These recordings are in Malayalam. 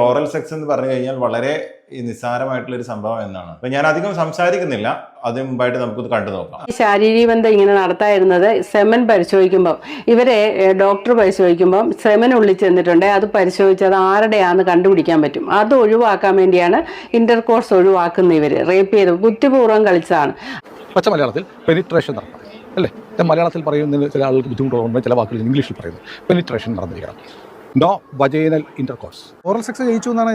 ഓറൽ സെക്സ് എന്ന് പറഞ്ഞു കഴിഞ്ഞാൽ വളരെ നിസ്സാരമായിട്ടുള്ള ഒരു സംഭവം എന്നാണ്. അപ്പൊ ഞാൻ അധികം സംസാരിക്കുന്നില്ല, അതിന് മുമ്പായിട്ട് നമുക്കിത് കണ്ടു നോക്കാം. ശാരീരിക ബന്ധം ഇങ്ങനെ നടത്തായിരുന്നത് സെമൻ പരിശോധിക്കുമ്പോൾ ഇവരെ ഡോക്ടർ പരിശോധിക്കുമ്പോൾ സെമൻ ഉള്ളിൽ ചെന്നിട്ടുണ്ട്. അത് പരിശോധിച്ചത് ആരുടെയാണെന്ന് കണ്ടുപിടിക്കാൻ പറ്റും. അത് ഒഴിവാക്കാൻ വേണ്ടിയാണ് ഇന്റർകോഴ്സ് ഒഴിവാക്കുന്ന ഇവര് റേപ്പ് ചെയ്ത് ബുദ്ധിപൂർവ്വം കളിച്ചതാണ്. പച്ച മലയാളത്തിൽ പെനിട്രേഷൻ നടത്തണം അല്ലേ? മലയാളത്തിൽ പറയുന്നതിന് ചില ആൾക്ക് ബുദ്ധിമുട്ടുള്ളതുകൊണ്ട് ചില വാക്കുകൾ ഇംഗ്ലീഷിൽ പറയുന്നു. പെനിട്രേഷൻ നടന്നിരിക്കണം. No vaginal intercourse. Oral sex ജയിച്ചു എന്നാണ്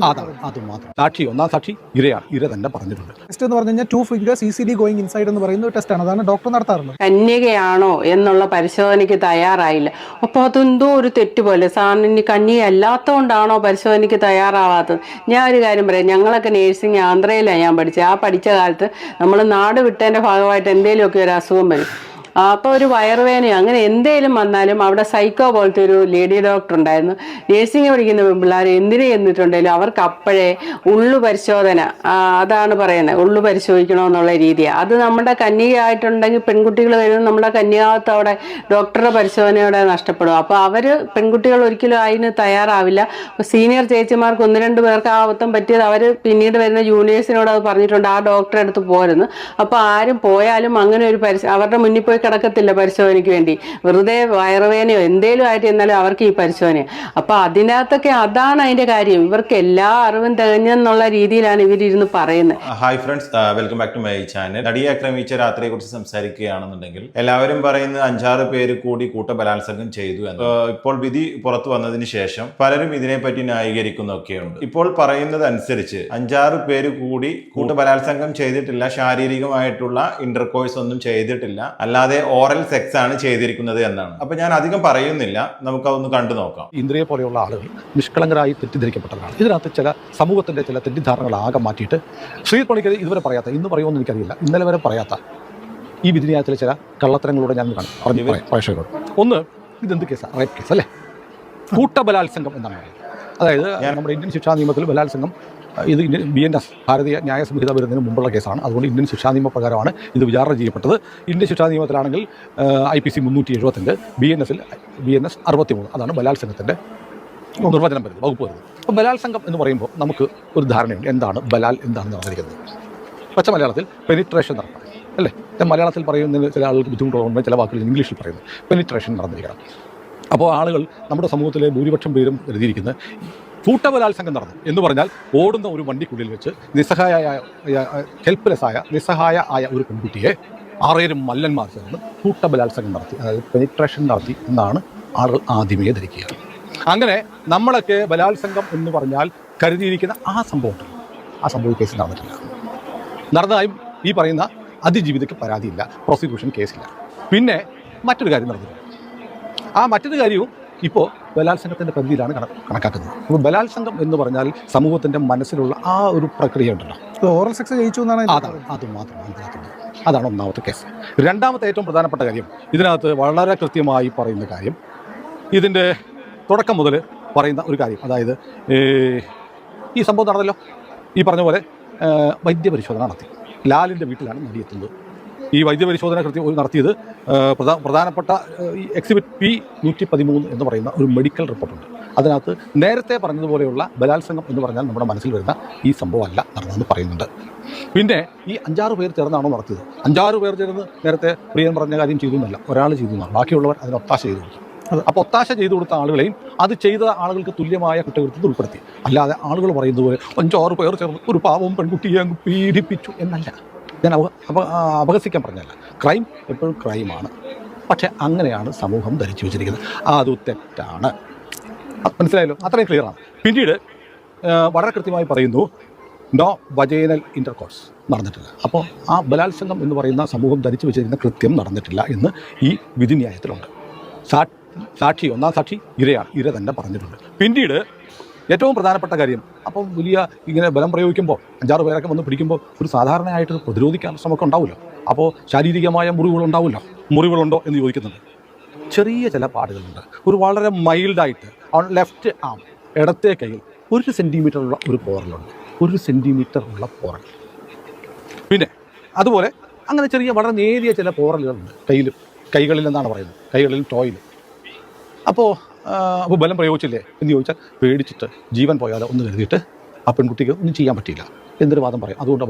അത് മാത്രം. സാക്ഷി, ഒന്നാം സാക്ഷി ഇരയാണ്. ഇര തന്നെ പറഞ്ഞിട്ടുണ്ട്. ടെസ്റ്റ് എന്ന് പറഞ്ഞു കഴിഞ്ഞാൽ 2 fingers easily going inside എന്ന് പറയുന്ന ടെസ്റ്റാണ്. അതാണ് ഡോക്ടർ നടത്താറുള്ളത്. കന്യകയാണോ എന്നുള്ള പരിശോധനയ്ക്ക് തയ്യാറായില്ല. അപ്പോൾ അതെന്തോ ഒരു തെറ്റ് പോലെ. സാറിന് കന്യക അല്ലാത്തതുകൊണ്ടാണോ പരിശോധനയ്ക്ക് തയ്യാറാവാത്തത്? ഞാൻ ഒരു കാര്യം പറയാം, ഞങ്ങളൊക്കെ നേഴ്സിംഗ് ആന്ധ്രയിലാണ് ഞാൻ പഠിച്ചത്. ആ പഠിച്ച കാലത്ത് നമ്മൾ നാട് വിട്ടതിൻ്റെ ഭാഗമായിട്ട് എന്തെങ്കിലുമൊക്കെ ഒരു അസുഖം വരും. അപ്പോൾ ഒരു വയറുവേദനയോ അങ്ങനെ എന്തേലും വന്നാലും അവിടെ സൈക്കോ പോലത്തെ ഒരു ലേഡി ഡോക്ടർ ഉണ്ടായിരുന്നു. നേഴ്സിംഗ് പഠിക്കുന്ന പിള്ളേർ എന്തിനു ചെന്നിട്ടുണ്ടെങ്കിലും അവർക്ക് അപ്പോഴേ ഉള്ളു പരിശോധന, അതാണ് പറയുന്നത്, ഉള്ളു പരിശോധിക്കണമെന്നുള്ള രീതിയാണ്. അത് നമ്മുടെ കന്യകയായിട്ടുണ്ടെങ്കിൽ പെൺകുട്ടികൾ വരുന്നത് നമ്മുടെ കന്യകാവത്ത് അവിടെ ഡോക്ടറുടെ പരിശോധനയോടെ നഷ്ടപ്പെടും. അപ്പോൾ അവർ പെൺകുട്ടികൾ ഒരിക്കലും അതിന് തയ്യാറാവില്ല. സീനിയർ ചേച്ചിമാർക്ക് 1-2 പേർക്ക് ആ അബദ്ധം പറ്റിയത് അവർ പിന്നീട് വരുന്ന ജൂനിയേഴ്സിനോട് അത് പറഞ്ഞിട്ടുണ്ട്, ആ ഡോക്ടറെ അടുത്ത് പോരുന്നു. അപ്പോൾ ആരും പോയാലും അങ്ങനെ ഒരു അവരുടെ മുന്നിൽ പോയി കിടക്കത്തില്ല പരിശോധനയ്ക്ക് വേണ്ടി. വെറുതെ വയറുവേനയോ എന്തേലും ആയിട്ട് എന്നാലും അവർക്ക് ഈ പരിശോധന. അപ്പൊ അതിനകത്തൊക്കെ അതാണ് അതിന്റെ കാര്യം. ഇവർക്ക് എല്ലാ അറിവും തികഞ്ഞെന്നുള്ള രീതിയിലാണ് ഇവരിരുന്ന് പറയുന്നത്. Hi friends, welcome back to my channel. നടിയെ ആക്രമിച്ച രാത്രിയെ കുറിച്ച് സംസാരിക്കുകയാണെന്നുണ്ടെങ്കിൽ എല്ലാവരും പറയുന്നത് 5-6 പേര് കൂടി കൂട്ടബലാത്സംഗം ചെയ്തു എന്ന്. ഇപ്പോൾ വിധി പുറത്തു വന്നതിന് ശേഷം പലരും ഇതിനെപ്പറ്റി ന്യായീകരിക്കുന്നൊക്കെയുണ്ട്. ഇപ്പോൾ പറയുന്നത് അനുസരിച്ച് 5-6 പേര് കൂടി കൂട്ടബലാത്സംഗം ചെയ്തിട്ടില്ല, ശാരീരികമായിട്ടുള്ള ഇന്റർകോഴ്സ് ഒന്നും ചെയ്തിട്ടില്ല, അല്ലാതെ ഓറൽ സെക്സ് ആണ് ചെയ്തിരിക്കുന്നത് എന്നാണ്. അപ്പൊ ഞാൻ അധികം പറയുന്നില്ല, നമുക്ക് അതൊന്ന് കണ്ടു നോക്കാം. ഇന്ദ്രിയെ പോലെയുള്ള ആളുകൾ നിഷ്കളങ്കരായി തെറ്റിദ്ധരിക്കപ്പെട്ടതാണ്. ഇതിനകത്ത് ചില സമൂഹത്തിന്റെ ചില തെറ്റിദ്ധാരണകൾ ആകെ മാറ്റിയിട്ട് ശ്രീ പണിക്കർ ഇതുവരെ പറയാത്ത, ഇന്ന് പറയുമെന്ന് എനിക്കറിയില്ല, ഇന്നലെ വരെ പറയാത്ത ഈ വിധിന്യായത്തിലെ ചില കള്ളത്തരങ്ങളൂടെ ഞാൻ പറഞ്ഞു പ്രേക്ഷകരോട്. ഒന്ന്, ഇതെന്ത് കേസാണ്? റേപ്പ് കേസ് അല്ലേ? കൂട്ടബലാത്സംഗം എന്നാണ് പറയുന്നത്. അതായത് നമ്മുടെ ഇന്ത്യൻ ശിക്ഷാ നിയമത്തിൽ ബലാത്സംഗം ഇത് BNS ഭാരതീയ ന്യായ സംഹിത വരുന്നതിന് മുമ്പുള്ള കേസാണ്. അതുകൊണ്ട് ഇന്ത്യൻ ശിക്ഷാ നിയമപ്രകാരമാണ് ഇത് വിചാരണ ചെയ്യപ്പെട്ടത്. ഇന്ത്യൻ ശിക്ഷാ നിയമത്തിലാണെങ്കിൽ IPC 375, BNS 63, അതാണ് ബലാത്സംഗത്തിൻ്റെ നിർവചനം വരുന്നത്, വകുപ്പ് വരുന്നത്. അപ്പോൾ ബലാത്സംഗം എന്ന് പറയുമ്പോൾ നമുക്ക് ഒരു ധാരണയുണ്ട് എന്താണ് ബലാൽ എന്താണെന്ന് പറഞ്ഞിരിക്കുന്നത്. പച്ച മലയാളത്തിൽ പെനിട്രേഷൻ നടത്തണം അല്ലേ? മലയാളത്തിൽ പറയുന്നതിന് ചില ആൾക്ക് ബുദ്ധിമുട്ടുള്ളതുകൊണ്ട് ചില വാക്കുകൾ ഇംഗ്ലീഷിൽ പറയുന്നു. പെനിട്രേഷൻ നടന്നിരിക്കണം. അപ്പോൾ ആളുകൾ നമ്മുടെ സമൂഹത്തിലെ ഭൂരിപക്ഷം പേരും എഴുതിയിരിക്കുന്നത് കൂട്ടബലാത്സംഗം നടന്നു എന്ന് പറഞ്ഞാൽ ഓടുന്ന ഒരു വണ്ടിക്കുള്ളിൽ വെച്ച് നിസ്സഹായ ആയ ഒരു പെൺകുട്ടിയെ 6 മല്ലന്മാർ ചേർന്ന് കൂട്ടബലാത്സംഗം നടത്തി, അതായത് പെനിട്രേഷൻ നടത്തി എന്നാണ് ആളുകൾ ആദ്യമേ ധരിക്കുക. അങ്ങനെ നമ്മളൊക്കെ ബലാത്സംഗം എന്ന് പറഞ്ഞാൽ കരുതിയിരിക്കുന്ന ആ സംഭവം കേസ് നടന്നിട്ടില്ല. നടന്നതായും ഈ പറയുന്ന അതിജീവിതയ്ക്ക് പരാതിയില്ല, പ്രോസിക്യൂഷൻ കേസില്ല. പിന്നെ മറ്റൊരു കാര്യം നടന്നില്ല. ആ മറ്റൊരു കാര്യവും ഇപ്പോൾ ബലാത്സംഗത്തിൻ്റെ പരിധിയിലാണ് കണക്കാക്കുന്നത്. അപ്പോൾ ബലാത്സംഗം എന്ന് പറഞ്ഞാൽ സമൂഹത്തിൻ്റെ മനസ്സിലുള്ള ആ ഒരു പ്രക്രിയ ഉണ്ടല്ലോ, ഓറൽ സെക്സ് ജയിച്ചു എന്നാണ് അത് മാത്രമാണ് ഇതിനകത്തുള്ളത്. അതാണ് ഒന്നാമത്തെ കേസ്. രണ്ടാമത്തെ ഏറ്റവും പ്രധാനപ്പെട്ട കാര്യം, ഇതിനകത്ത് വളരെ കൃത്യമായി പറയുന്ന കാര്യം, ഇതിൻ്റെ തുടക്കം മുതൽ പറയുന്ന ഒരു കാര്യം, അതായത് ഈ സംഭവം നടന്നല്ലോ, ഈ പറഞ്ഞ പോലെ വൈദ്യപരിശോധന നടത്തി. ലാലിൻ്റെ വീട്ടിലാണ് നടിയെത്തുന്നത്. ഈ വൈദ്യപരിശോധന നടത്തിയത് പ്രധാനപ്പെട്ട ഈ എക്സിബിറ്റ് P113 എന്ന് പറയുന്ന ഒരു മെഡിക്കൽ റിപ്പോർട്ടുണ്ട്. അതിനകത്ത് നേരത്തെ പറഞ്ഞതുപോലെയുള്ള ബലാത്സംഗം എന്ന് പറഞ്ഞാൽ നമ്മുടെ മനസ്സിൽ വരുന്ന ഈ സംഭവമല്ല നടന്നതെന്ന് പറയുന്നുണ്ട്. പിന്നെ ഈ 5-6 പേർ ചേർന്നാണോ നടത്തിയത്? 5-6 പേർ ചേർന്ന് നേരത്തെ പ്രിയൻ പറഞ്ഞ കാര്യം ചെയ്തു എന്നല്ല, ഒരാൾ ചെയ്തു എന്നാണ്. ബാക്കിയുള്ളവർ അതിന് ഒത്താശ ചെയ്തു കൊടുത്തു. അപ്പോൾ ഒത്താശ ചെയ്തു കൊടുത്ത ആളുകളെയും അത് ചെയ്ത ആളുകൾക്ക് തുല്യമായ കുറ്റകൃത്യത്തിൽ ഉൾപ്പെടുത്തി. അല്ലാതെ ആളുകൾ പറയുന്നത് പോലെ 5-6 പേർ ചേർന്ന് ഒരു പാവം പെൺകുട്ടിയെ അങ്ങ് പീഡിപ്പിച്ചു എന്നല്ല. ഞാൻ അപഹസിക്കാൻ പറഞ്ഞല്ല. ക്രൈം എപ്പോഴും ക്രൈമാണ്. പക്ഷേ അങ്ങനെയാണ് സമൂഹം ധരിച്ചു വെച്ചിരിക്കുന്നത്. അത് തെറ്റാണ്. മനസ്സിലായല്ലോ? അത്രയും ക്ലിയറാണ്. പിന്നീട് വളരെ കൃത്യമായി പറയുന്നു, നോ വജൈനൽ ഇന്റർകോഴ്സ് നടന്നിട്ടില്ല. അപ്പോൾ ആ ബലാത്സംഗം എന്ന് പറയുന്ന സമൂഹം ധരിച്ചു വെച്ചിരിക്കുന്ന കൃത്യം നടന്നിട്ടില്ല എന്ന് ഈ വിധിന്യായത്തിലുണ്ട്. സാക്ഷി, ഒന്നാം സാക്ഷി ഇരയാണ്. ഇര തന്നെ പറഞ്ഞിട്ടുണ്ട്. പിന്നീട് ഏറ്റവും പ്രധാനപ്പെട്ട കാര്യം, അപ്പം വലിയ ഇങ്ങനെ ബലം പ്രയോഗിക്കുമ്പോൾ 5-6 പേരൊക്കെ വന്ന് പിടിക്കുമ്പോൾ ഒരു സാധാരണയായിട്ടൊരു പ്രതിരോധിക്കാൻ ശ്രമമൊക്കെ ഉണ്ടാവുമല്ലോ. അപ്പോൾ ശാരീരികമായ മുറിവുകളുണ്ടോ എന്ന് ചോദിക്കുന്നുണ്ട്. ചെറിയ ചില പാടുകളുണ്ട്. ഒരു വളരെ മൈൽഡായിട്ട് ലെഫ്റ്റ് ആം, ഇടത്തെ കയ്യിൽ 1 സെൻറ്റിമീറ്ററുള്ള ഒരു പോറലുണ്ട്. 1 സെൻറ്റിമീറ്റർ ഉള്ള പോറൽ. പിന്നെ അതുപോലെ അങ്ങനെ ചെറിയ വളരെ നേരിയ ചില പോറലുകളുണ്ട് കൈകളിൽ എന്നാണ് പറയുന്നത്, കൈകളിലും ടോയിലും. അപ്പോൾ അപ്പോൾ ബലം പ്രയോഗിച്ചില്ലേ എന്ന് ചോദിച്ചാൽ പേടിച്ചിട്ട് ജീവൻ പോയാലോ എന്ന് കരുതിയിട്ട് ആ പെൺകുട്ടിക്ക് ഒന്നും ചെയ്യാൻ പറ്റിയില്ല എന്തൊരു വാദം പറയാം. അതുകൊണ്ട്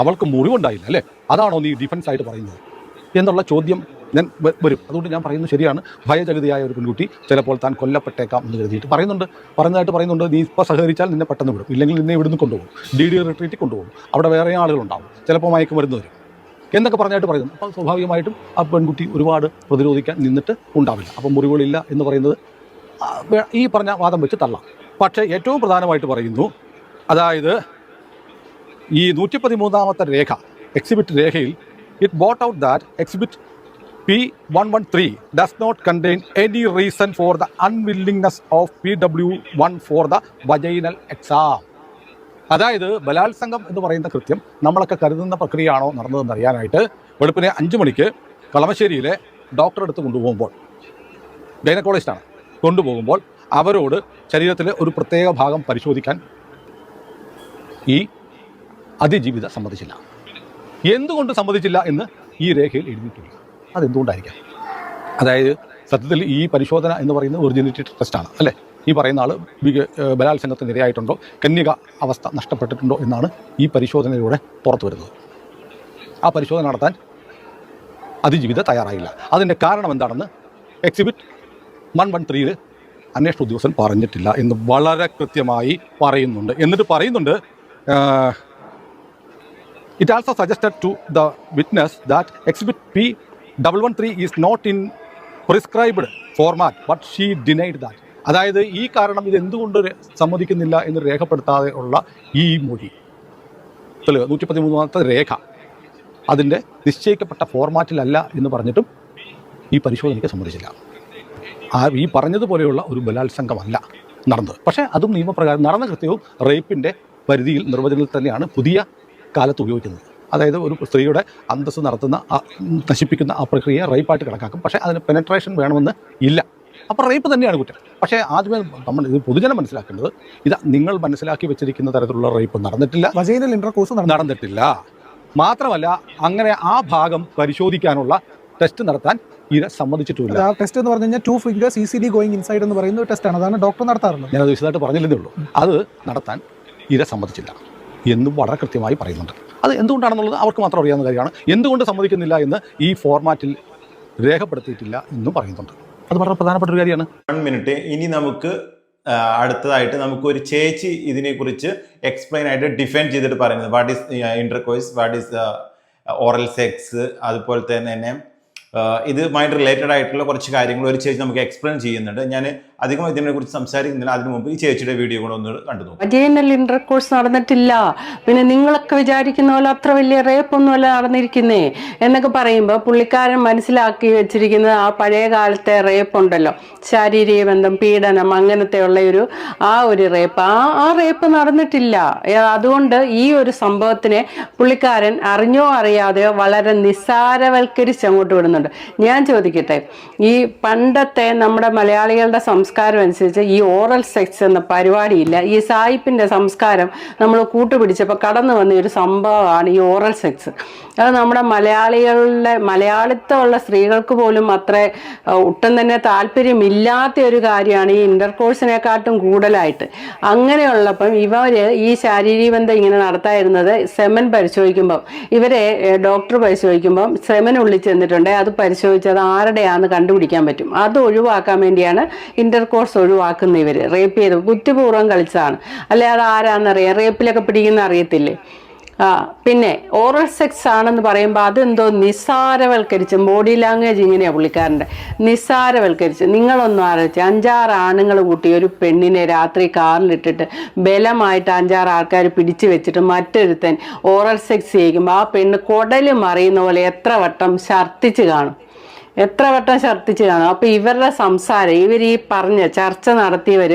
അവൾക്ക് മുറിവുണ്ടായില്ല അല്ലേ, അതാണോ നീ ഡിഫൻസ് ആയിട്ട് പറയുന്നത് എന്നുള്ള ചോദ്യം ഞാൻ വരും. അതുകൊണ്ട് ഞാൻ പറയുന്നത് ശരിയാണ്, ഭയചകിതയായ ഒരു പെൺകുട്ടി ചിലപ്പോൾ താൻ കൊല്ലപ്പെട്ടേക്കാം എന്ന് കരുതിയിട്ട് പറയുന്നുണ്ട്. നീ ഇപ്പോൾ സഹകരിച്ചാൽ നിന്നെ പെട്ടെന്ന് വിടും, ഇല്ലെങ്കിൽ നിന്നെ ഇവിടുന്ന് കൊണ്ടുപോകും, DD റിട്രീറ്റിൽ കൊണ്ടുപോകും, അവിടെ വേറെ ആളുകളുണ്ടാവും, ചിലപ്പോൾ മയക്കുമരുന്ന് വരും എന്നൊക്കെ പറഞ്ഞായിട്ട് പറയുന്നു. അപ്പോൾ സ്വാഭാവികമായിട്ടും ആ പെൺകുട്ടി ഒരുപാട് പ്രതിരോധിക്കാൻ നിന്നിട്ട് ഉണ്ടാവില്ല. അപ്പം മുറിവുകളില്ല എന്ന് പറയുന്നത് ഈ പറഞ്ഞ വാദം വെച്ച് തള്ളാം. പക്ഷേ ഏറ്റവും പ്രധാനമായിട്ട് പറയുന്നു, അതായത് ഈ 113ാമത്തെ രേഖ എക്സിബിറ്റ് രേഖയിൽ it boat out that exhibit P113 does not contain any reason for the unwillingness of PW1 for the vaginal exam. അതായത് ബലാത്സംഗം എന്ന് പറയുന്ന കൃത്യം നമ്മളൊക്കെ കരുതുന്ന പ്രക്രിയയാണോ നടന്നതെന്ന് അറിയാനായിട്ട് വെളുപ്പിനെ 5 മണിക്ക് കളമശ്ശേരിയിലെ ഡോക്ടറെ അടുത്ത് കൊണ്ടുപോകുമ്പോൾ, ഗൈനക്കോളജിസ്റ്റാണ്, കൊണ്ടുപോകുമ്പോൾ അവരോട് ശരീരത്തിലെ ഒരു പ്രത്യേക ഭാഗം പരിശോധിക്കാൻ ഈ അതിജീവിത സമ്മതിച്ചില്ല. എന്തുകൊണ്ട് സമ്മതിച്ചില്ല എന്ന് ഈ രേഖയിൽ എഴുതിയിട്ടില്ല. അതെന്തുകൊണ്ടായിരിക്കാം? അതായത് സത്യത്തിൽ ഈ പരിശോധന എന്ന് പറയുന്നത് ഒറിജിനിറ്റി ടെസ്റ്റാണ് അല്ലേ. ഈ പറയുന്ന ആൾ ബലാത്സംഗത്തിന് ഇരയായിട്ടുണ്ടോ, കന്യക അവസ്ഥ നഷ്ടപ്പെട്ടിട്ടുണ്ടോ എന്നാണ് ഈ പരിശോധനയിലൂടെ പുറത്തു വരുന്നത്. ആ പരിശോധന നടത്താൻ അതിജീവിത തയ്യാറായില്ല. അതിൻ്റെ കാരണം എന്താണെന്ന് എക്സിബിറ്റ് 113 അന്വേഷണ ഉദ്യോഗസ്ഥൻ പറഞ്ഞിട്ടില്ല എന്ന് വളരെ കൃത്യമായി പറയുന്നുണ്ട്. എന്നിട്ട് പറയുന്നുണ്ട്, it also suggested to the witness that exhibit P113 is not in prescribed format, but she denied that. അതായത് ഈ കാരണം ഇത് എന്തുകൊണ്ട് സമ്മതിക്കുന്നില്ല എന്ന് രേഖപ്പെടുത്താതെ ഉള്ള ഈ മൊഴി 113ാമത്തെ രേഖ അതിൻ്റെ നിശ്ചയിക്കപ്പെട്ട ഫോർമാറ്റിലല്ല എന്ന് പറഞ്ഞിട്ടും ഈ പരിശോധനയ്ക്ക് സമ്മതിച്ചില്ല. ഈ പറഞ്ഞതുപോലെയുള്ള ഒരു ബലാത്സംഗമല്ല നടന്നത്. പക്ഷേ അതും നിയമപ്രകാരം നടന്ന കൃത്യവും റേപ്പിൻ്റെ പരിധിയിൽ നിർവചനത്തിൽ തന്നെയാണ് പുതിയ കാലത്ത് ഉപയോഗിക്കുന്നത്. അതായത് ഒരു സ്ത്രീയുടെ അന്തസ്സ് നശിപ്പിക്കുന്ന ആ പ്രക്രിയയെ റേപ്പായിട്ട് കണക്കാക്കും. പക്ഷേ അതിന് പെനട്രേഷൻ വേണമെന്ന് ഇല്ല. അപ്പോൾ റേപ്പ് തന്നെയാണ് കുറ്റം. പക്ഷേ ആദ്യമേ ഇത് പൊതുജനം മനസ്സിലാക്കേണ്ടത്, നിങ്ങൾ മനസ്സിലാക്കി വെച്ചിരിക്കുന്ന തരത്തിലുള്ള റേപ്പ് നടന്നിട്ടില്ല, വജൈനൽ ഇന്റർകോഴ്സ് നടന്നിട്ടില്ല. മാത്രമല്ല അങ്ങനെ ആ ഭാഗം പരിശോധിക്കാനുള്ള ടെസ്റ്റ് നടത്താൻ ഇര സമ്മതിച്ചിട്ടില്ല. ആ ടെസ്റ്റ് എന്ന് പറഞ്ഞു കഴിഞ്ഞാൽ 2 ഫിംഗേഴ്സ് ECD ഗോയിങ് ഇൻസൈഡ് എന്ന് പറയുന്ന ഒരു ടെസ്റ്റാണ്. അതാണ് ഡോക്ടർ നടത്താറുള്ളത്. ഞാനത് വിശദമായിട്ട് പറഞ്ഞില്ലെന്നേ ഉള്ളൂ. അത് നടത്താൻ ഇര സമ്മതിച്ചില്ല എന്നും വളരെ കൃത്യമായി പറയുന്നുണ്ട്. അത് എന്തുകൊണ്ടാണെന്നുള്ളത് അവർക്ക് മാത്രം അറിയാവുന്ന കാര്യമാണ്. എന്തുകൊണ്ട് സമ്മതിക്കുന്നില്ല എന്ന് ഈ ഫോർമാറ്റിൽ രേഖപ്പെടുത്തിയിട്ടില്ല എന്നും പറയുന്നുണ്ട്. അത് വളരെ പ്രധാനപ്പെട്ട ഒരു കാര്യമാണ്. 1 മിനിറ്റ്. ഇനി നമുക്ക് അടുത്തതായിട്ട് നമുക്കൊരു ചേച്ചി ഇതിനെക്കുറിച്ച് എക്സ്പ്ലെയിൻ ആയിട്ട് ഡിഫൈൻ ചെയ്തിട്ട് പറയുന്നത്, what is intercourse, what is oral sex, അതുപോലെ തന്നെ ഇതുമായിട്ട് റിലേറ്റഡ് ആയിട്ടുള്ള കുറച്ച് കാര്യങ്ങൾ ഒരു ചേച്ചി നമുക്ക് എക്സ്പ്ലെയിൻ ചെയ്യുന്നുണ്ട്. ഞാൻ അധികം ഇതിനെക്കുറിച്ച് സംസാരിക്കുന്നില്ല. അതിനു മുമ്പ് ഈ ചേച്ചിയുടെ വീഡിയോ കൂടെ ഒന്ന് കണ്ടു നോക്കും. വജൈനൽ ഇന്റർകോഴ്സ് നടന്നിട്ടില്ല, പിന്നെ നിങ്ങളൊക്കെ വിചാരിക്കുന്ന പോലെ അത്ര വലിയ റേപ്പൊന്നുമല്ല നടന്നിരിക്കുന്നേ എന്നൊക്കെ പറയുമ്പോൾ പുള്ളിക്കാരൻ മനസ്സിലാക്കി വെച്ചിരിക്കുന്നത് ആ പഴയ കാലത്തെ റേപ്പ് ഉണ്ടല്ലോ, ശാരീരിക ബന്ധം, പീഡനം, അങ്ങനത്തെയുള്ള ഒരു റേപ്പ്, ആ റേപ്പ് നടന്നിട്ടില്ല. അതുകൊണ്ട് ഈ ഒരു സംഭവത്തിനെ പുള്ളിക്കാരൻ അറിഞ്ഞോ അറിയാതെയോ വളരെ നിസ്സാരവൽക്കരിച്ച് അങ്ങോട്ട് വിടുന്നുണ്ട്. ഞാൻ ചോദിക്കട്ടെ, ഈ പണ്ടത്തെ നമ്മുടെ മലയാളികളുടെ സംസ്കാരം അനുസരിച്ച് ഈ ഓറൽ സെക്സ് എന്ന പരിപാടിയില്ല. ഈ സായിപ്പിൻ്റെ സംസ്കാരം നമ്മൾ കൂട്ടുപിടിച്ചപ്പോൾ കടന്നു വന്ന ഒരു സംഭവമാണ് ഈ ഓറൽ സെക്സ്. അത് നമ്മുടെ മലയാളിത്തമുള്ള സ്ത്രീകൾക്ക് പോലും അത്ര ഒട്ടും തന്നെ താല്പര്യമില്ലാത്ത ഒരു കാര്യമാണ് ഈ ഇന്റർകോഴ്സിനെക്കാട്ടും കൂടുതലായിട്ട്. അങ്ങനെയുള്ളപ്പം ഈ ശാരീരിക ബന്ധം ഇങ്ങനെ നടത്തായിരുന്നത് സെമൻ പരിശോധിക്കുമ്പം, ഡോക്ടർ പരിശോധിക്കുമ്പം സെമൻ ഉള്ളിൽ ചെന്നിട്ടുണ്ട്, അത് പരിശോധിച്ചത് ആരുടെയാണെന്ന് കണ്ടുപിടിക്കാൻ പറ്റും. അത് ഒഴിവാക്കാൻ വേണ്ടിയാണ് ഇന്റർകോഴ്സ് ഒഴിവാക്കുന്ന റേപ്പ് ചെയ്ത് ബുദ്ധിപൂർവ്വം കളിച്ചതാണ്. അല്ലെ അത് ആരാന്നറിയാം, റേപ്പിലൊക്കെ പിടിക്കുന്ന അറിയത്തില്ലേ. പിന്നെ ഓറൽ സെക്സ് ആണെന്ന് പറയുമ്പോൾ അതെന്തോ നിസ്സാരവൽക്കരിച്ച്, ബോഡി ലാംഗ്വേജ് ഇങ്ങനെയാണ് പുള്ളിക്കാരൻ്റെ, നിസ്സാരവൽക്കരിച്ച്. നിങ്ങളൊന്നും ആലോചിച്ച് 5-6 ആണുങ്ങൾ കൂട്ടി ഒരു പെണ്ണിനെ രാത്രി കാറിലിട്ടിട്ട് ബലമായിട്ട് 5-6 ആൾക്കാർ പിടിച്ചു വെച്ചിട്ട് മറ്റൊരുത്തൻ ഓറൽ സെക്സ് ചെയ്യുമ്പോൾ ആ പെണ്ണ് കുടല് മറിയുന്ന പോലെ എത്ര വട്ടം ഛർദ്ദിച്ച് കാണും. അപ്പോൾ ഇവരുടെ സംസാരം, ഈ ചർച്ച നടത്തിയവർ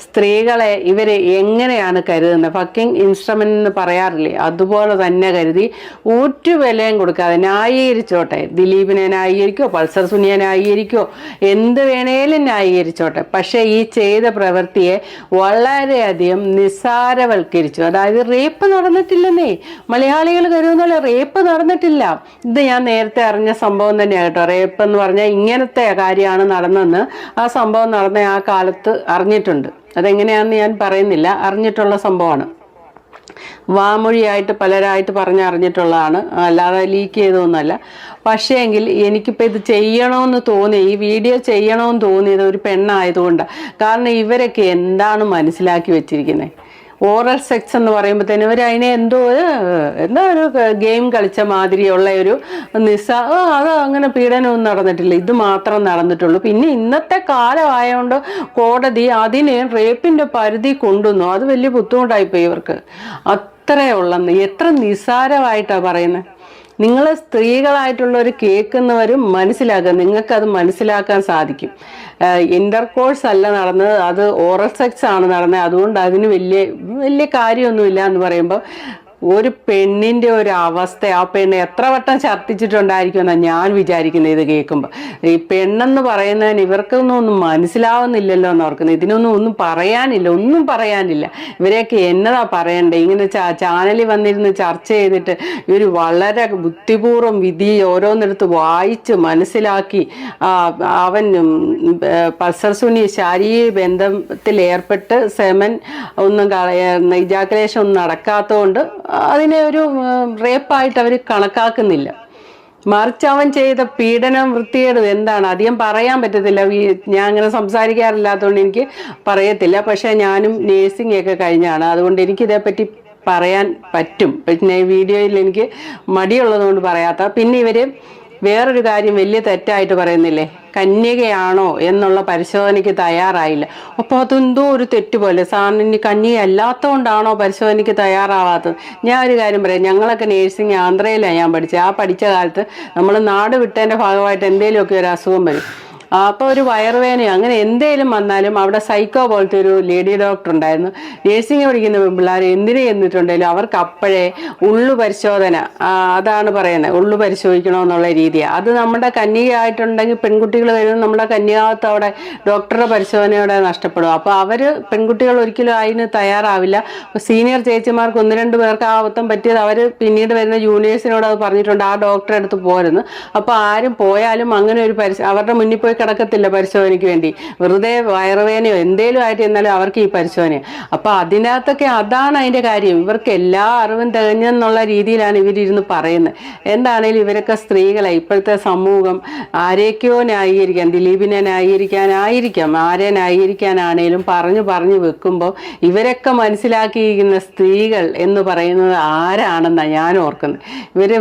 സ്ത്രീകളെ ഇവർ എങ്ങനെയാണ് കരുതുന്നത്, ഫക്കിംഗ് ഇൻസ്ട്രുമെന്റ് എന്ന് പറയാറില്ലേ, അതുപോലെ തന്നെ കരുതി ഒരു വിലയും കൊടുക്കാതെ ന്യായീകരിച്ചോട്ടെ. ദിലീപിനെ ന്യായീകരിക്കോ, പൾസർ സുനിയെ ന്യായീകരിക്കോ, എന്ത് വേണേലും ന്യായീകരിച്ചോട്ടെ. പക്ഷേ ഈ ചെയ്ത പ്രവൃത്തിയെ വളരെയധികം നിസ്സാരവൽക്കരിച്ചു. അതായത് റേപ്പ് നടന്നിട്ടില്ലെന്നേ, മലയാളികൾ കരുതുന്ന റേപ്പ് നടന്നിട്ടില്ല. ഇത് ഞാൻ നേരത്തെ അറിഞ്ഞ സംഭവം തന്നെയാണ് കേട്ടോ. റേപ്പ് എന്ന് പറഞ്ഞാൽ ഇങ്ങനത്തെ കാര്യമാണ് നടന്നെന്ന് ആ സംഭവം നടന്ന ആ കാലത്ത് അറിഞ്ഞിട്ടുണ്ട്. അതെങ്ങനെയാണെന്ന് ഞാൻ പറയുന്നില്ല, അറിഞ്ഞിട്ടുള്ള സംഭവമാണ്. വാമൊഴിയായിട്ട് പലരായിട്ട് പറഞ്ഞറിഞ്ഞിട്ടുള്ളതാണ്, അല്ലാതെ ലീക്ക് ചെയ്തൊന്നുമല്ല. പക്ഷേ എങ്കിൽ എനിക്കിപ്പോൾ ഇത് ചെയ്യണമെന്ന് തോന്നി, ഈ വീഡിയോ ചെയ്യണമെന്ന് തോന്നിയത് ഒരു പെണ്ണായതുകൊണ്ടാണ്. കാരണം ഇവരൊക്കെ എന്താണ് മനസ്സിലാക്കി വെച്ചിരിക്കുന്നത്? ഓറൽ സെക്സ് എന്ന് പറയുമ്പോഴത്തേനും ഇവർ അതിനെ എന്തോ ഒരു ഗെയിം കളിച്ച മാതിരിയുള്ള ഒരു അത് അങ്ങനെ പീഡനമൊന്നും നടന്നിട്ടില്ല, ഇത് മാത്രം നടന്നിട്ടുള്ളൂ. പിന്നെ ഇന്നത്തെ കാലമായതുകൊണ്ട് കോടതി അതിനെ റേപ്പിൻ്റെ പരിധി കൊണ്ടുവന്നു. അത് വലിയ ബുദ്ധിമുട്ടായിപ്പോയി ഇവർക്ക്. അത്രയുള്ളെന്ന് എത്ര നിസ്സാരമായിട്ടാണ് പറയുന്നത്. നിങ്ങൾ സ്ത്രീകളായിട്ടുള്ളവർ കേൾക്കുന്നവരും മനസ്സിലാക്കുക, നിങ്ങൾക്കത് മനസ്സിലാക്കാൻ സാധിക്കും. ഇൻ്റർകോഴ്സ് അല്ല നടന്നത്, അത് ഓറൽ സെക്സ് ആണ് നടന്നത്. അതുകൊണ്ട് അതിന് വലിയ കാര്യമൊന്നുമില്ല എന്ന് പറയുമ്പോൾ ഒരു പെണ്ണിൻ്റെ ഒരു അവസ്ഥ, ആ പെണ്ണ് എത്ര വട്ടം ഛർദ്ദിച്ചിട്ടുണ്ടായിരിക്കുമെന്നാണ് ഞാൻ വിചാരിക്കുന്നത് ഇത് കേൾക്കുമ്പോൾ. ഈ പെണ്ണെന്ന് പറയുന്നതിന് ഇവർക്കൊന്നും മനസ്സിലാവുന്നില്ലല്ലോ എന്ന് ഓർക്കുന്നത്. ഒന്നും പറയാനില്ല. ഇവരെയൊക്കെ എന്നതാ പറയണ്ടേ? ഇങ്ങനെ ചാനലിൽ വന്നിരുന്ന് ചർച്ച ചെയ്തിട്ട് ഇവർ വളരെ ബുദ്ധിപൂർവ്വം വിധി ഓരോന്നിടത്ത് വായിച്ച് മനസ്സിലാക്കി അവൻ പൾസർ സുനി ശാരീരിക ബന്ധത്തിൽ ഏർപ്പെട്ട് സെമൻ ഒന്നും ഇജാക്കുലേഷൻ ഒന്നും നടക്കാത്തതുകൊണ്ട് അതിനെ ഒരു റേപ്പായിട്ട് അവർ കണക്കാക്കുന്നില്ല. മറിച്ച് അവൻ ചെയ്ത പീഡനം, വൃത്തികേട് എന്താണ് അധികം പറയാൻ പറ്റത്തില്ല. ഞാൻ അങ്ങനെ സംസാരിക്കാറില്ലാത്തതുകൊണ്ട് എനിക്ക് പറയത്തില്ല. പക്ഷേ ഞാനും നേഴ്സിംഗ് ഒക്കെ കഴിഞ്ഞാണ്, അതുകൊണ്ട് എനിക്കിതേപ്പറ്റി പറയാൻ പറ്റും. പിന്നെ വീഡിയോയിൽ എനിക്ക് മടിയുള്ളതുകൊണ്ട് പറയാത്ത. പിന്നെ ഇവർ വേറൊരു കാര്യം വലിയ തെറ്റായിട്ട് പറയുന്നില്ലേ, കന്യകയാണോ എന്നുള്ള പരിശോധനയ്ക്ക് തയ്യാറായില്ല. അപ്പോൾ അതെന്തോ ഒരു തെറ്റ് പോലെ. സാറിന് കന്യകയല്ലാത്തതുകൊണ്ടാണോ പരിശോധനയ്ക്ക് തയ്യാറാവാത്തത്? ഞാൻ ഒരു കാര്യം പറയാം, ഞങ്ങളൊക്കെ നേഴ്സിംഗ് ആന്ധ്രയിലാണ് ഞാൻ പഠിച്ചത്. ആ പഠിച്ച കാലത്ത് നമ്മൾ നാട് വിട്ടതിൻ്റെ ഭാഗമായിട്ട് എന്തെങ്കിലുമൊക്കെ ഒരു അസുഖം വരും. അപ്പോൾ ഒരു വയറുവേനയോ അങ്ങനെ എന്തേലും വന്നാലും അവിടെ സൈക്കോ പോലത്തെ ഒരു ലേഡി ഡോക്ടർ ഉണ്ടായിരുന്നു. നേഴ്സിംഗ് പഠിക്കുന്ന പിള്ളേർ എന്തിനു ചെന്നിട്ടുണ്ടെങ്കിലും അവർക്ക് അപ്പോഴേ ഉള്ളു പരിശോധന, അതാണ് പറയുന്നത്, ഉള്ളു പരിശോധിക്കണമെന്നുള്ള രീതിയാണ്. അത് നമ്മുടെ കന്യകയായിട്ടുണ്ടെങ്കിൽ പെൺകുട്ടികൾ വരുന്നത് നമ്മുടെ കന്യകാവത്ത് അവിടെ ഡോക്ടറുടെ പരിശോധനയോടെ നഷ്ടപ്പെടും. അപ്പോൾ അവർ പെൺകുട്ടികൾ ഒരിക്കലും അതിന് തയ്യാറാവില്ല. സീനിയർ ചേച്ചിമാർക്ക് 1-2 പേർക്ക് ആ അബദ്ധം പറ്റിയത് അവർ പിന്നീട് വരുന്ന ജൂനിയേഴ്സിനോട് അത് പറഞ്ഞിട്ടുണ്ട്, ആ ഡോക്ടറെ അടുത്ത് പോരുന്നു. അപ്പോൾ ആരും പോയാലും അങ്ങനെ ഒരു അവരുടെ മുന്നിൽ പോയി കിടക്കത്തില്ല പരിശോധനയ്ക്ക് വേണ്ടി. വെറുതെ വയറുവേനയോ എന്തേലും ആയിട്ട് എന്നാലും അവർക്ക് ഈ പരിശോധന. അപ്പോൾ അതിനകത്തൊക്കെ അതാണ് അതിൻ്റെ കാര്യം. ഇവർക്ക് എല്ലാ അറിവും തികഞ്ഞെന്നുള്ള രീതിയിലാണ് ഇവരിരുന്ന് പറയുന്നത്. എന്താണേലും ഇവരൊക്കെ സ്ത്രീകളെ ഇപ്പോഴത്തെ സമൂഹം ആരെയൊക്കെയോ ന്യായീകരിക്കാൻ, ദിലീപിനെ ന്യായീകരിക്കാനായിരിക്കാം, ആരെ ന്യായീകരിക്കാനാണേലും പറഞ്ഞു വെക്കുമ്പോൾ ഇവരൊക്കെ മനസ്സിലാക്കിയിരിക്കുന്ന സ്ത്രീകൾ എന്ന് പറയുന്നത് ആരാണെന്നാണ് ഞാൻ ഓർക്കുന്നത്.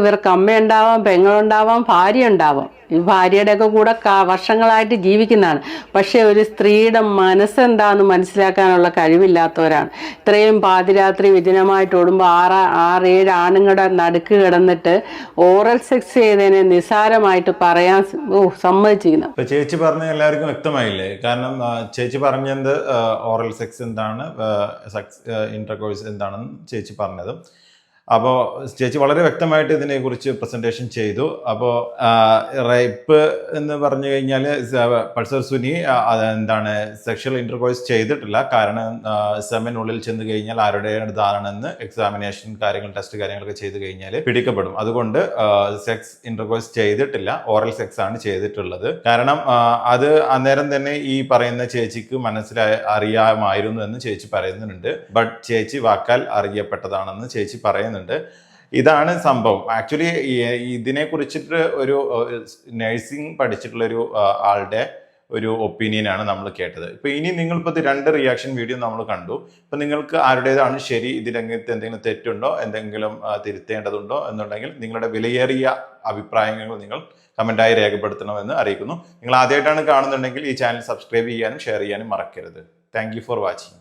ഇവർക്ക് അമ്മയുണ്ടാവാം, പെങ്ങളുണ്ടാവാം, ഭാര്യ ഉണ്ടാവാം. ഈ ഭാര്യയുടെയൊക്കെ കൂടെ വർഷങ്ങളായിട്ട് ജീവിക്കുന്നതാണ്. പക്ഷേ ഒരു സ്ത്രീയുടെ മനസ്സെന്താണെന്ന് മനസ്സിലാക്കാനുള്ള കഴിവില്ലാത്തവരാണ്. ഇത്രയും പാതിരാത്രി വിജനമായിട്ട് ഓടുമ്പോൾ 6-7 ആണുങ്ങളുടെ നടുക്ക് കിടന്നിട്ട് ഓറൽ സെക്സ് ചെയ്തതിനെ നിസ്സാരമായിട്ട് പറയാൻ സമ്മതിച്ചിരിക്കുന്നു. ഇപ്പൊ ചേച്ചി പറഞ്ഞ എല്ലാവർക്കും വ്യക്തമായില്ലേ? കാരണം ചേച്ചി പറഞ്ഞത് ഓറൽ സെക്സ് എന്താണ്, സെക്സ് ഇന്റർകോഴ്സ് എന്താണെന്ന് ചേച്ചി പറഞ്ഞത്. അപ്പോൾ ചേച്ചി വളരെ വ്യക്തമായിട്ട് ഇതിനെക്കുറിച്ച് പ്രസൻറ്റേഷൻ ചെയ്തു. അപ്പോൾ റേപ്പ് എന്ന് പറഞ്ഞു കഴിഞ്ഞാൽ പൾസർ സുനി എന്താണ് സെക്ഷൽ ഇൻ്റർകോഴ്സ് ചെയ്തിട്ടില്ല. കാരണം സെമനുള്ളിൽ ചെന്ന് കഴിഞ്ഞാൽ ആരുടേതാണെന്ന് എക്സാമിനേഷൻ ടെസ്റ്റ് കാര്യങ്ങളൊക്കെ ചെയ്ത് കഴിഞ്ഞാൽ പിടിക്കപ്പെടും. അതുകൊണ്ട് സെക്സ് ഇൻ്റർകോഴ്സ് ചെയ്തിട്ടില്ല, ഓറൽ സെക്സ് ആണ് ചെയ്തിട്ടുള്ളത്. കാരണം അത് അന്നേരം തന്നെ ഈ പറയുന്ന ചേച്ചിക്ക് അറിയാമായിരുന്നു എന്ന് ചേച്ചി പറയുന്നുണ്ട്. ബട്ട് ചേച്ചി വാക്കാൽ അറിയപ്പെട്ടതാണെന്ന് ചേച്ചി പറയുന്നുണ്ട്. ഇതാണ് സംഭവം. ആക്ച്വലി ഇതിനെ കുറിച്ചിട്ട് ഒരു നഴ്സിംഗ് പഠിച്ചിട്ടുള്ളൊരു ആളുടെ ഒരു ഒപ്പീനിയനാണ് നമ്മൾ കേട്ടത്. ഇപ്പൊ ഇനി നിങ്ങളിപ്പോൾ 2 റിയാക്ഷൻ വീഡിയോ നമ്മൾ കണ്ടു. ഇപ്പൊ നിങ്ങൾക്ക് ആരുടേതാണ് ശരി, ഇതിലെങ്ങനത്തെ എന്തെങ്കിലും തെറ്റുണ്ടോ, എന്തെങ്കിലും തിരുത്തേണ്ടതുണ്ടോ എന്നുണ്ടെങ്കിൽ നിങ്ങളുടെ വിലയേറിയ അഭിപ്രായങ്ങൾ നിങ്ങൾ കമന്റായി രേഖപ്പെടുത്തണമെന്ന് അറിയിക്കുന്നു. നിങ്ങൾ ആദ്യമായിട്ടാണ് കാണുന്നുണ്ടെങ്കിൽ ഈ ചാനൽ സബ്സ്ക്രൈബ് ചെയ്യാനും ഷെയർ ചെയ്യാനും മറക്കരുത്. Thank you for watching.